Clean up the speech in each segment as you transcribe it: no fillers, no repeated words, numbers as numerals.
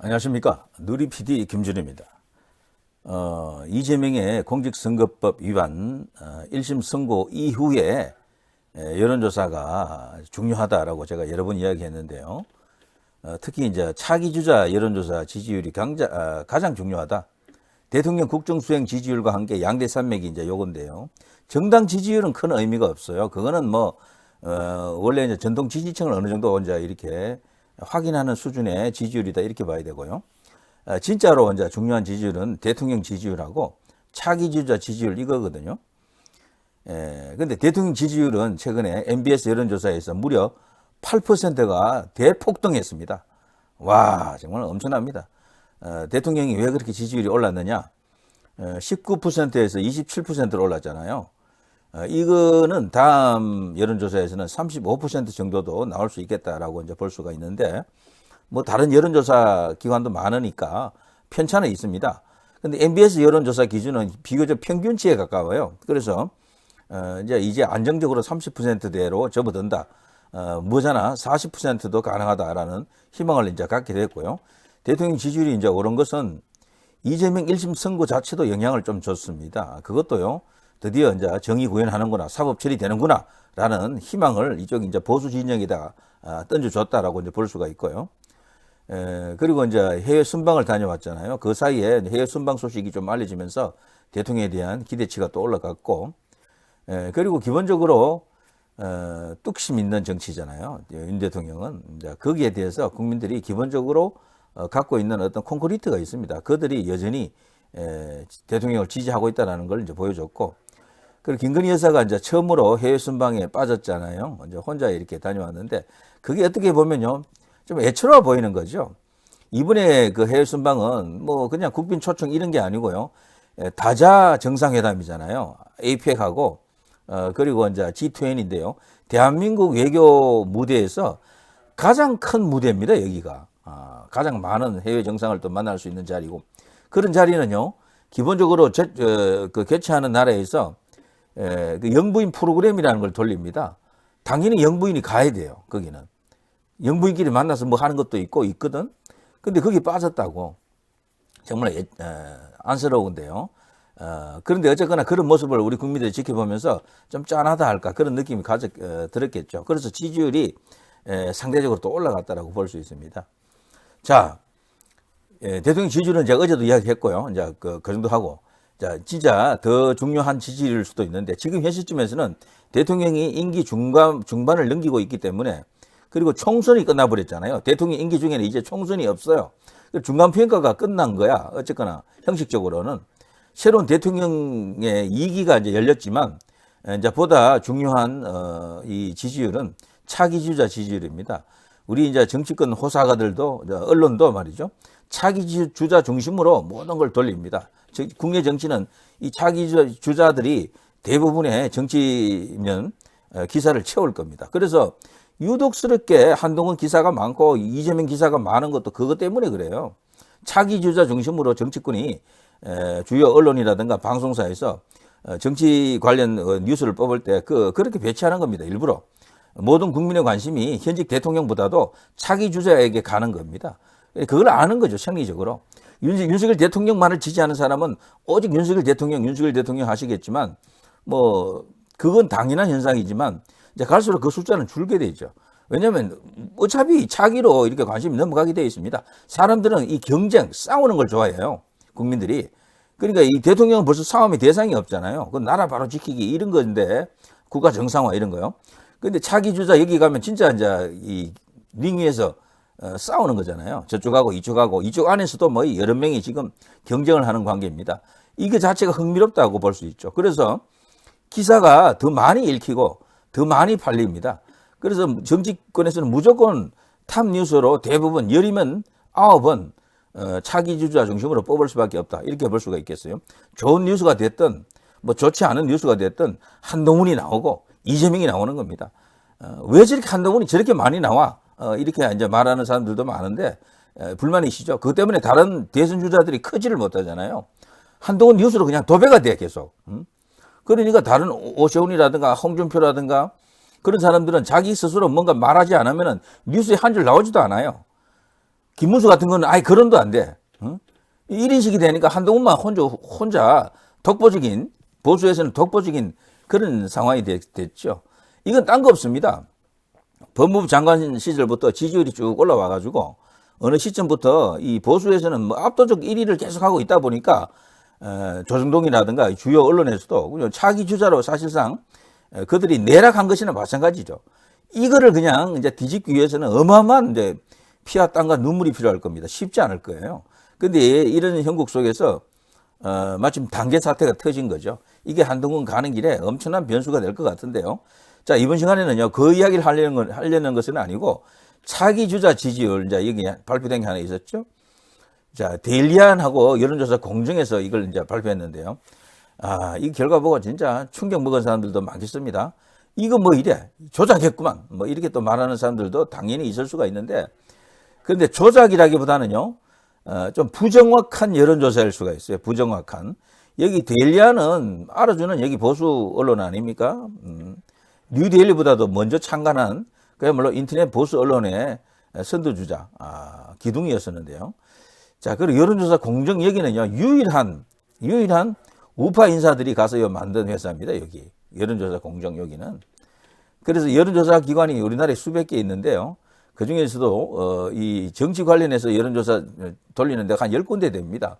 안녕하십니까. 누리 PD 김준입니다. 이재명의 공직선거법 위반 1심 선고 이후에 여론조사가 중요하다라고 제가 여러 번 이야기했는데요. 특히 이제 차기 주자 여론조사 지지율이 가장 중요하다. 대통령 국정수행 지지율과 함께 양대 산맥이 이제 요건데요. 정당 지지율은 큰 의미가 없어요. 그거는 원래 이제 전통 지지층을 어느 정도 이제 이렇게 확인하는 수준의 지지율이다 이렇게 봐야 되고요. 진짜로 이제 중요한 지지율은 대통령 지지율하고 차기 주자 지지율 이거거든요. 근데 대통령 지지율은 최근에 MBS 여론조사에서 무려 8%가 대폭등했습니다. 와, 정말 엄청납니다. 대통령이 왜 그렇게 지지율이 올랐느냐? 19%에서 27%로 올랐잖아요. 이거는 다음 여론조사에서는 35% 정도도 나올 수 있겠다라고 이제 볼 수가 있는데, 다른 여론조사 기관도 많으니까 편차는 있습니다. 근데 MBS 여론조사 기준은 비교적 평균치에 가까워요. 그래서, 이제 안정적으로 30%대로 접어든다. 뭐잖아. 40%도 가능하다라는 희망을 이제 갖게 됐고요. 대통령 지지율이 이제 오른 것은 이재명 1심 선고 자체도 영향을 좀 줬습니다. 그것도요. 드디어 이제 정의 구현하는구나, 사법 처리되는구나, 라는 희망을 이쪽 이제 보수 진영에다가 던져줬다라고 이제 볼 수가 있고요. 그리고 이제 해외 순방을 다녀왔잖아요. 그 사이에 해외 순방 소식이 좀 알려지면서 대통령에 대한 기대치가 또 올라갔고, 그리고 기본적으로, 뚝심 있는 정치잖아요. 윤 대통령은. 이제 거기에 대해서 국민들이 기본적으로 갖고 있는 어떤 콘크리트가 있습니다. 그들이 여전히 대통령을 지지하고 있다는 걸 이제 보여줬고, 그리고 김건희 여사가 이제 처음으로 해외 순방에 빠졌잖아요. 이제 혼자 이렇게 다녀왔는데, 그게 어떻게 보면요, 좀 애처로워 보이는 거죠. 이번에 그 해외 순방은 그냥 국빈 초청 이런 게 아니고요. 다자 정상회담이잖아요. APEC하고, 그리고 이제 G20인데요. 대한민국 외교 무대에서 가장 큰 무대입니다, 여기가. 가장 많은 해외 정상을 또 만날 수 있는 자리고. 그런 자리는요, 기본적으로 그 개최하는 나라에서 그 영부인 프로그램이라는 걸 돌립니다. 당연히 영부인이 가야 돼요, 거기는. 영부인끼리 만나서 하는 것도 있거든. 근데 거기 빠졌다고. 정말 안쓰러운데요. 그런데 어쨌거나 그런 모습을 우리 국민들이 지켜보면서 좀 짠하다 할까 그런 느낌이 들었겠죠. 그래서 지지율이 상대적으로 또 올라갔다라고 볼 수 있습니다. 자, 대통령 지지율은 제가 어제도 이야기했고요. 이제 그 정도 하고. 자, 진짜 더 중요한 지지율일 수도 있는데 지금 현 시점에서는 대통령이 임기 중반을 넘기고 있기 때문에, 그리고 총선이 끝나버렸잖아요. 대통령 임기 중에는 이제 총선이 없어요. 중간평가가 끝난 거야. 어쨌거나 형식적으로는. 새로운 대통령의 2기가 이제 열렸지만, 이제 보다 중요한 이 지지율은 차기 주자 지지율입니다. 우리 이제 정치권 호사가들도, 언론도 말이죠. 차기 주자 중심으로 모든 걸 돌립니다. 국내 정치는 이 차기 주자들이 대부분의 정치면 기사를 채울 겁니다. 그래서 유독스럽게 한동훈 기사가 많고 이재명 기사가 많은 것도 그것 때문에 그래요. 차기 주자 중심으로 정치권이 주요 언론이라든가 방송사에서 정치 관련 뉴스를 뽑을 때 그렇게 배치하는 겁니다. 일부러. 모든 국민의 관심이 현직 대통령보다도 차기 주자에게 가는 겁니다. 그걸 아는 거죠, 생리적으로. 윤석열 대통령만을 지지하는 사람은 오직 윤석열 대통령 하시겠지만, 그건 당연한 현상이지만, 이제 갈수록 그 숫자는 줄게 되죠. 왜냐하면 어차피 차기로 이렇게 관심이 넘어가게 되어 있습니다. 사람들은 이 경쟁, 싸우는 걸 좋아해요, 국민들이. 그러니까 이 대통령은 벌써 싸움의 대상이 없잖아요. 그 나라 바로 지키기 이런 건데, 국가 정상화 이런 거요. 근데 차기 주자 여기 가면 진짜 이제 이 링 위에서 싸우는 거잖아요. 저쪽하고 이쪽 안에서도 여러 명이 지금 경쟁을 하는 관계입니다. 이거 자체가 흥미롭다고 볼 수 있죠. 그래서 기사가 더 많이 읽히고 더 많이 팔립니다. 그래서 정치권에서는 무조건 탑 뉴스로 대부분 10이면 9은 차기 주자 중심으로 뽑을 수밖에 없다. 이렇게 볼 수가 있겠어요. 좋은 뉴스가 됐든 좋지 않은 뉴스가 됐든 한동훈이 나오고 이재명이 나오는 겁니다. 왜 저렇게 한동훈이 저렇게 많이 나와? 이렇게 이제 말하는 사람들도 많은데 불만이시죠. 그것 때문에 다른 대선 주자들이 크지를 못하잖아요. 한동훈 뉴스로 그냥 도배가 돼 계속. 그러니까 다른 오세훈이라든가 홍준표라든가 그런 사람들은 자기 스스로 뭔가 말하지 않으면 뉴스에 한 줄 나오지도 않아요. 김문수 같은 거는 아예 거론도 안 돼. 1인식이 되니까 한동훈만 혼자 독보적인, 보수에서는 독보적인 그런 상황이 됐죠. 이건 딴 거 없습니다. 법무부 장관 시절부터 지지율이 쭉 올라와가지고 어느 시점부터 이 보수에서는 뭐 압도적 1위를 계속하고 있다 보니까 조정동이라든가 주요 언론에서도 차기 주자로 사실상 그들이 내락한 것이나 마찬가지죠. 이거를 그냥 이제 뒤집기 위해서는 어마어마한 이제 피와 땀과 눈물이 필요할 겁니다. 쉽지 않을 거예요. 근데 이런 형국 속에서 마침 단계 사태가 터진 거죠. 이게 한동훈 가는 길에 엄청난 변수가 될 것 같은데요. 자, 이번 시간에는요, 그 이야기를 하려는 것은 아니고, 차기 주자 지지율, 이제 여기 발표된 게 하나 있었죠. 자, 데일리안하고 여론조사 공정에서 이걸 이제 발표했는데요. 이 결과 보고 진짜 충격 먹은 사람들도 많겠습니다. 이거 뭐 이래, 조작했구만. 뭐 이렇게 또 말하는 사람들도 당연히 있을 수가 있는데, 그런데 조작이라기보다는요, 좀 부정확한 여론조사일 수가 있어요. 부정확한. 여기 데일리안은 알아주는 여기 보수 언론 아닙니까? 뉴데일리보다도 먼저 창간한 그야말로 인터넷 보수 언론의 선두주자, 기둥이었었는데요. 자, 그리고 여론조사 공정 여기는요, 유일한 우파 인사들이 가서 만든 회사입니다, 여기. 여론조사 공정 여기는. 그래서 여론조사 기관이 우리나라에 수백 개 있는데요. 그 중에서도, 이 정치 관련해서 여론조사 돌리는 데가 한 10군데 됩니다.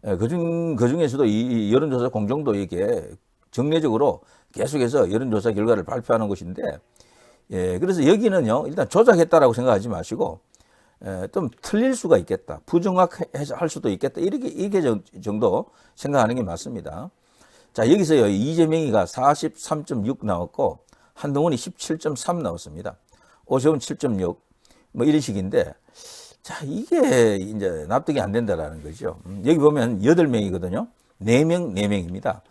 그 중에서도 이 여론조사 공정도 이게 정례적으로 계속해서 여론조사 결과를 발표하는 것인데, 그래서 여기는요, 일단 조작했다라고 생각하지 마시고, 좀 틀릴 수가 있겠다. 부정확할 수도 있겠다. 이렇게 정도 생각하는 게 맞습니다. 자, 여기서요, 이재명이가 43.6 나왔고, 한동훈이 17.3 나왔습니다. 오세훈 7.6, 뭐 이런 식인데, 자, 이게 이제 납득이 안 된다라는 거죠. 여기 보면 8명이거든요. 4명입니다.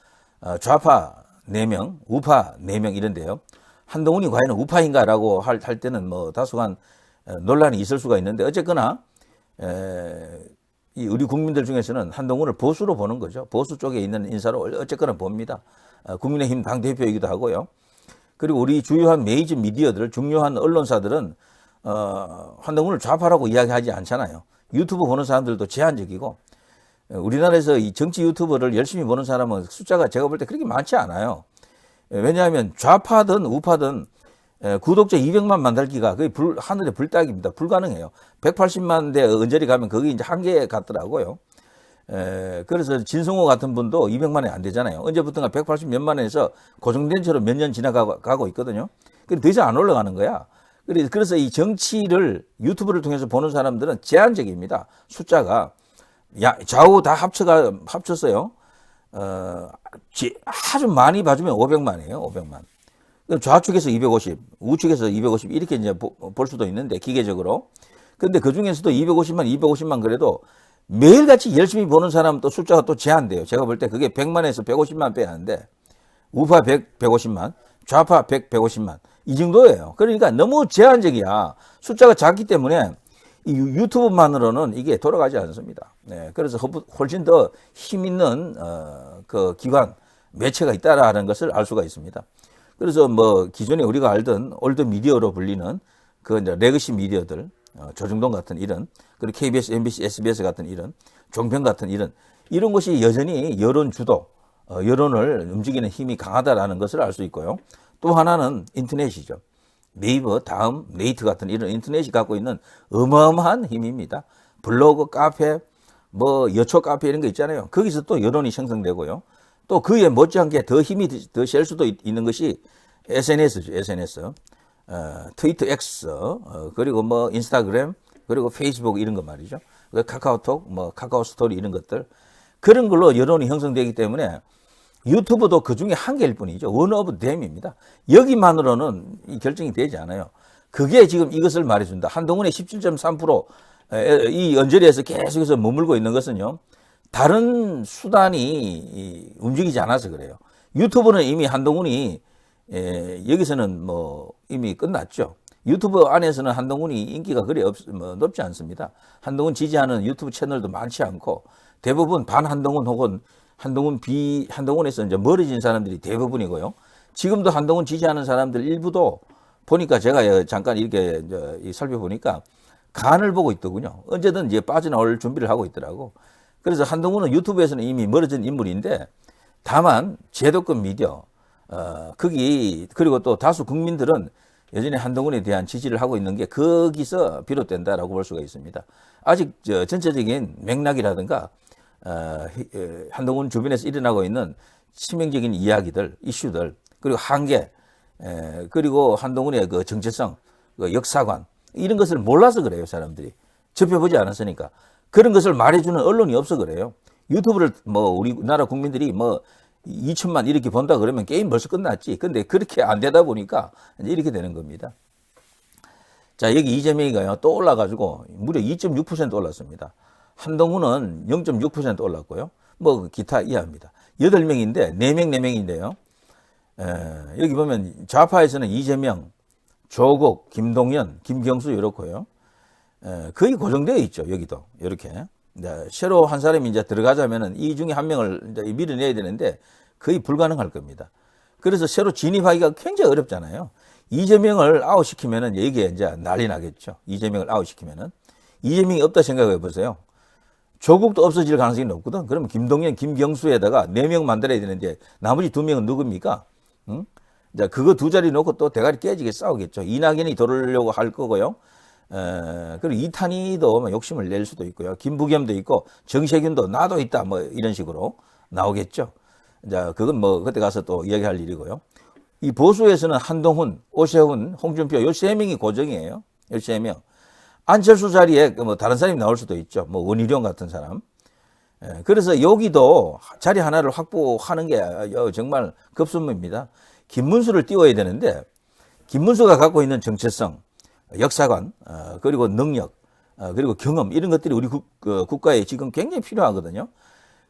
좌파 4명, 우파 4명 이런데요. 한동훈이 과연 우파인가라고 할 때는 뭐 다소간 논란이 있을 수가 있는데 어쨌거나 이 우리 국민들 중에서는 한동훈을 보수로 보는 거죠. 보수 쪽에 있는 인사로 어쨌거나 봅니다. 국민의힘 당대표이기도 하고요. 그리고 우리 주요한 메이저 미디어들, 중요한 언론사들은 한동훈을 좌파라고 이야기하지 않잖아요. 유튜브 보는 사람들도 제한적이고 우리나라에서 이 정치 유튜브를 열심히 보는 사람은 숫자가 제가 볼 때 그렇게 많지 않아요. 왜냐하면 좌파든 우파든 구독자 200만 만들기가 거의 하늘의 불닭입니다. 불가능해요. 180만 대 언저리 가면 거기 이제 한계에 갔더라고요. 그래서 진성호 같은 분도 200만이 안 되잖아요. 언제부턴가 180 몇만 원에서 고정된 채로 몇 년 지나가고 있거든요. 근데 더 이상 안 올라가는 거야. 그래서 이 정치를 유튜브를 통해서 보는 사람들은 제한적입니다. 숫자가. 좌우 다 합쳤어요. 아주 많이 봐주면 500만이에요. 500만. 좌측에서 250, 우측에서 250 이렇게 이제 볼 수도 있는데 기계적으로. 근데 그 중에서도 250만 그래도 매일같이 열심히 보는 사람 또 숫자가 또 제한돼요. 제가 볼 때 그게 100만에서 150만 빼야 하는데 우파 150만, 좌파 150만 이 정도예요. 그러니까 너무 제한적이야. 숫자가 작기 때문에 이 유튜브만으로는 이게 돌아가지 않습니다. 네, 그래서 훨씬 더 힘 있는 그 기관 매체가 있다라는 것을 알 수가 있습니다. 그래서 뭐 기존에 우리가 알던 올드 미디어로 불리는 그 이제 레거시 미디어들, 조정동 같은 이런, 그리고 KBS, MBC, SBS 같은 이런, 종편 같은 이런 것이 여전히 여론 주도, 여론을 움직이는 힘이 강하다라는 것을 알 수 있고요. 또 하나는 인터넷이죠. 네이버, 다음, 네이트 같은 이런 인터넷이 갖고 있는 어마어마한 힘입니다. 블로그, 카페, 뭐 여초 카페 이런 거 있잖아요. 거기서 또 여론이 형성되고요. 또 그에 못지않게 더 힘이 더 셀 수도 있는 것이 SNS죠. SNS. 트위터 X, 그리고 뭐 인스타그램, 그리고 페이스북 이런 거 말이죠. 카카오톡, 뭐 카카오 스토리 이런 것들. 그런 걸로 여론이 형성되기 때문에 유튜브도 그 중에 한 개일 뿐이죠. 원 오브 댐입니다. 여기만으로는 이 결정이 되지 않아요. 그게 지금 이것을 말해준다. 한동훈의 17.3% 이 언저리에서 계속해서 머물고 있는 것은요. 다른 수단이 움직이지 않아서 그래요. 유튜브는 이미 한동훈이 여기서는 뭐 이미 끝났죠. 유튜브 안에서는 한동훈이 인기가 그리 높지 않습니다. 한동훈 지지하는 유튜브 채널도 많지 않고 대부분 반한동훈 혹은 한동훈에서 이제 멀어진 사람들이 대부분이고요. 지금도 한동훈 지지하는 사람들 일부도 보니까 제가 잠깐 이렇게 살펴보니까 간을 보고 있더군요. 언제든 이제 빠져나올 준비를 하고 있더라고. 그래서 한동훈은 유튜브에서는 이미 멀어진 인물인데 다만 제도권 미디어, 그리고 또 다수 국민들은 여전히 한동훈에 대한 지지를 하고 있는 게 거기서 비롯된다라고 볼 수가 있습니다. 아직 전체적인 맥락이라든가 한동훈 주변에서 일어나고 있는 치명적인 이야기들, 이슈들, 그리고 한계, 그리고 한동훈의 그 정체성, 그 역사관, 이런 것을 몰라서 그래요, 사람들이. 접해보지 않았으니까. 그런 것을 말해주는 언론이 없어 그래요. 유튜브를 뭐 우리나라 국민들이 뭐 2천만 이렇게 본다 그러면 게임 벌써 끝났지. 근데 그렇게 안 되다 보니까 이제 이렇게 되는 겁니다. 자, 여기 이재명이가요, 또 올라가지고 무려 2.6% 올랐습니다. 한동훈은 0.6% 올랐고요. 뭐 기타 이해합니다. 8명인데 4명인데요. 여기 보면 좌파에서는 이재명, 조국, 김동연, 김경수 이렇고요. 거의 고정되어 있죠. 여기도 이렇게. 새로 한 사람이 이제 들어가자면은 이 중에 한 명을 이제 밀어내야 되는데 거의 불가능할 겁니다. 그래서 새로 진입하기가 굉장히 어렵잖아요. 이재명을 아웃시키면은 여기에 이제 난리 나겠죠. 이재명을 아웃시키면은. 이재명이 없다 생각해 보세요. 조국도 없어질 가능성이 높거든. 그러면 김동연, 김경수에다가 4명 만들어야 되는데 나머지 2명은 누굽니까? 응? 자, 그거 두 자리 놓고 또 대가리 깨지게 싸우겠죠. 이낙연이 돌으려고 할 거고요. 그리고 이탄희도 욕심을 낼 수도 있고요. 김부겸도 있고 정세균도 나도 있다 뭐 이런 식으로 나오겠죠. 자, 그건 뭐 그때 가서 또 이야기할 일이고요. 이 보수에서는 한동훈, 오세훈, 홍준표 요 3명이 고정이에요. 요 3명. 안철수 자리에 뭐 다른 사람이 나올 수도 있죠. 뭐 원희룡 같은 사람. 그래서 여기도 자리 하나를 확보하는 게 정말 급선무입니다. 김문수를 띄워야 되는데 김문수가 갖고 있는 정체성, 역사관, 그리고 능력, 그리고 경험 이런 것들이 우리 국가에 지금 굉장히 필요하거든요.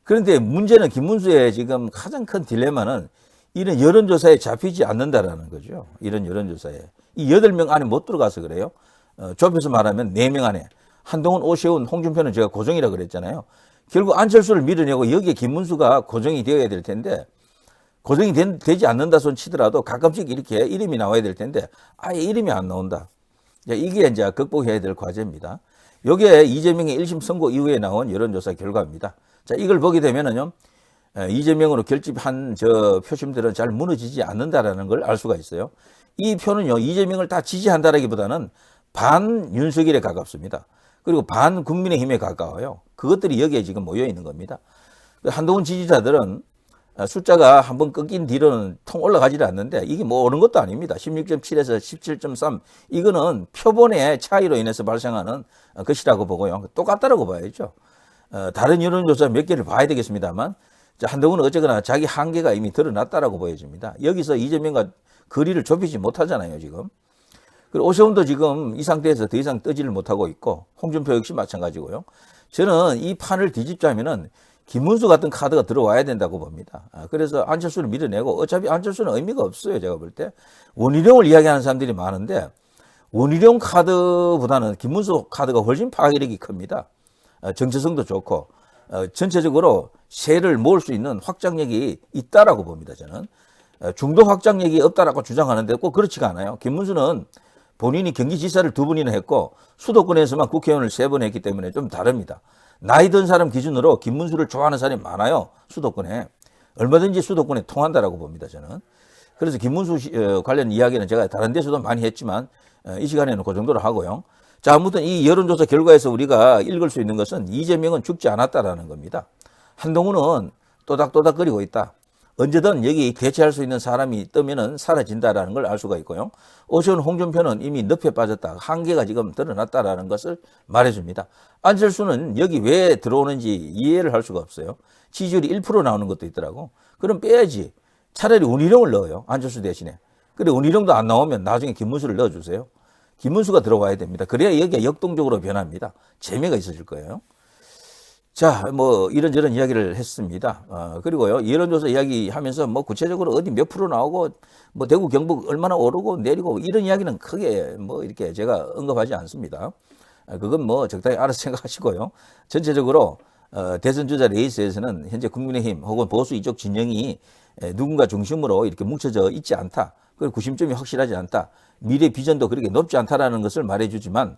그런데 문제는 김문수의 지금 가장 큰 딜레마는 이런 여론조사에 잡히지 않는다라는 거죠. 이런 여론조사에. 이 8명 안에 못 들어가서 그래요. 좁혀서 말하면 4명 안에. 한동훈, 오세훈, 홍준표는 제가 고정이라 그랬잖아요. 결국 안철수를 밀어내고 여기에 김문수가 고정이 되어야 될 텐데 고정이 되지 않는다 손 치더라도 가끔씩 이렇게 이름이 나와야 될 텐데 아예 이름이 안 나온다. 이게 이제 극복해야 될 과제입니다. 요게 이재명의 1심 선고 이후에 나온 여론조사 결과입니다. 자, 이걸 보게 되면은요, 이재명으로 결집한 표심들은 잘 무너지지 않는다라는 걸 알 수가 있어요. 이 표는요, 이재명을 다 지지한다라기보다는 반 윤석열에 가깝습니다. 그리고 반 국민의힘에 가까워요. 그것들이 여기에 지금 모여 있는 겁니다. 한동훈 지지자들은 숫자가 한번 꺾인 뒤로는 통 올라가지를 않는데 이게 뭐 오른 것도 아닙니다. 16.7에서 17.3 이거는 표본의 차이로 인해서 발생하는 것이라고 보고요. 똑같다라고 봐야죠. 다른 여론조사 몇 개를 봐야 되겠습니다만 한동훈은 어쨌거나 자기 한계가 이미 드러났다라고 보여집니다. 여기서 이재명과 거리를 좁히지 못하잖아요, 지금. 그리고 오세훈도 지금 이 상태에서 더 이상 뜨지를 못하고 있고 홍준표 역시 마찬가지고요. 저는 이 판을 뒤집자면은 김문수 같은 카드가 들어와야 된다고 봅니다. 그래서 안철수를 밀어내고 어차피 안철수는 의미가 없어요. 제가 볼 때. 원희룡을 이야기하는 사람들이 많은데 원희룡 카드보다는 김문수 카드가 훨씬 파괴력이 큽니다. 정체성도 좋고 전체적으로 세를 모을 수 있는 확장력이 있다라고 봅니다. 저는. 중도 확장력이 없다라고 주장하는데 꼭 그렇지가 않아요. 김문수는 본인이 경기지사를 2번이나 했고 수도권에서만 국회의원을 3번 했기 때문에 좀 다릅니다. 나이 든 사람 기준으로 김문수를 좋아하는 사람이 많아요. 수도권에. 얼마든지 수도권에 통한다라고 봅니다. 저는. 그래서 김문수 관련 이야기는 제가 다른 데서도 많이 했지만 이 시간에는 그 정도로 하고요. 자, 아무튼 이 여론조사 결과에서 우리가 읽을 수 있는 것은 이재명은 죽지 않았다라는 겁니다. 한동훈은 또닥또닥거리고 있다. 언제든 여기 대체할 수 있는 사람이 뜨면은 사라진다라는 걸 알 수가 있고요. 오세훈, 홍준표는 이미 늪에 빠졌다. 한계가 지금 드러났다라는 것을 말해줍니다. 안철수는 여기 왜 들어오는지 이해를 할 수가 없어요. 지지율이 1% 나오는 것도 있더라고. 그럼 빼야지. 차라리 원희룡을 넣어요. 안철수 대신에. 그래 원희룡도 안 나오면 나중에 김문수를 넣어주세요. 김문수가 들어와야 됩니다. 그래야 여기가 역동적으로 변합니다. 재미가 있어질 거예요. 자, 뭐 이런저런 이야기를 했습니다. 그리고요, 여론조사 이야기하면서 뭐 구체적으로 어디 몇 프로 나오고 뭐 대구 경북 얼마나 오르고 내리고 이런 이야기는 크게 뭐 이렇게 제가 언급하지 않습니다. 그건 뭐 적당히 알아서 생각하시고요. 전체적으로 대선 주자 레이스에서는 현재 국민의힘 혹은 보수 이쪽 진영이 누군가 중심으로 이렇게 뭉쳐져 있지 않다. 그리고 구심점이 확실하지 않다. 미래 비전도 그렇게 높지 않다라는 것을 말해주지만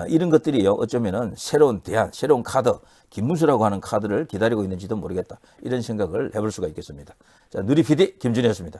이런 것들이 어쩌면은 새로운 대안, 새로운 카드, 김문수라고 하는 카드를 기다리고 있는지도 모르겠다. 이런 생각을 해볼 수가 있겠습니다. 자, 누리 PD 김준이었습니다.